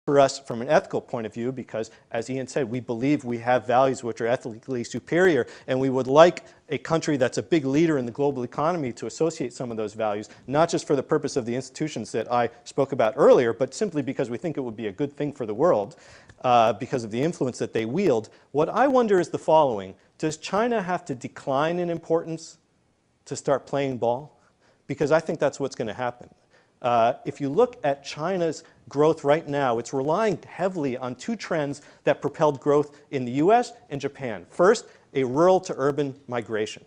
For us from an ethical point of view, because as Ian said, we believe we have values which are ethically superior, and we would like a country that's a big leader in the global economy to associate some of those values, not just for the purpose of the institutions that I spoke about earlier, but simply because we think it would be a good thing for the world because of the influence that they wield. What I wonder is the following: does China have to decline in importance to start playing ball? Because I think that's what's going to happen. If you look at China's growth right now, it's relying heavily on two trends that propelled growth in the US and Japan. First, a rural to urban migration.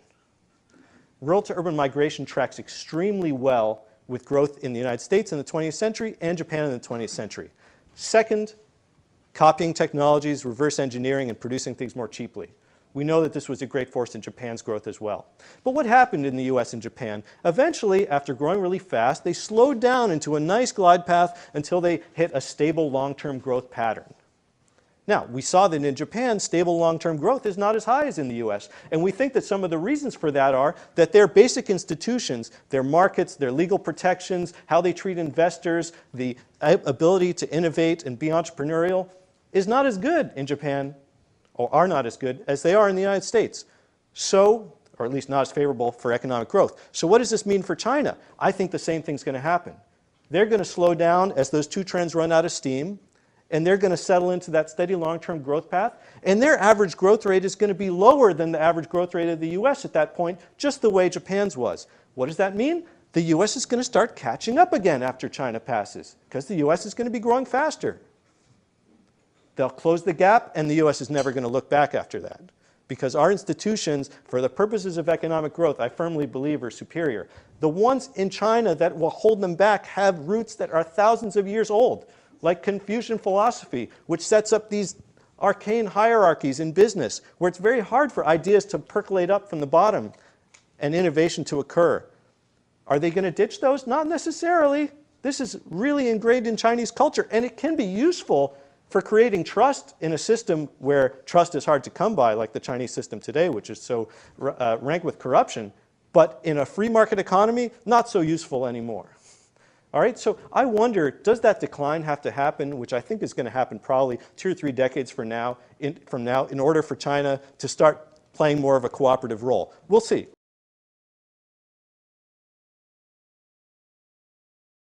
Rural to urban migration tracks extremely well with growth in the United States in the 20th century and Japan in the 20th century. Second, copying technologies, reverse engineering, and producing things more cheaply. We know that this was a great force in Japan's growth as well. But what happened in the US and Japan? Eventually, after growing really fast, they slowed down into a nice glide path until they hit a stable long-term growth pattern. Now, we saw that in Japan, stable long-term growth is not as high as in the US. And we think that some of the reasons for that are that their basic institutions, their markets, their legal protections, how they treat investors, the ability to innovate and be entrepreneurial is not as good in Japan, or are not as good as they are in the United States. So, or at least not as favorable for economic growth. So what does this mean for China? I think the same thing's going to happen. They're going to slow down as those two trends run out of steam, and they're going to settle into that steady long-term growth path, and their average growth rate is going to be lower than the average growth rate of the US at that point, just the way Japan's was. What does that mean? The US is going to start catching up again after China passes, because the US is going to be growing faster. They'll close the gap, and the US is never going to look back after that. Because our institutions, for the purposes of economic growth, I firmly believe are superior. The ones in China that will hold them back have roots that are thousands of years old, like Confucian philosophy, which sets up these arcane hierarchies in business, where it's very hard for ideas to percolate up from the bottom and innovation to occur. Are they going to ditch those? Not necessarily. This is really ingrained in Chinese culture, and it can be useful for creating trust in a system where trust is hard to come by, like the Chinese system today, which is so rank with corruption. But in a free market economy, not so useful anymore. All right, so I wonder, does that decline have to happen, which I think is going to happen probably 2 or 3 decades from now, in order for China to start playing more of a cooperative role? We'll see.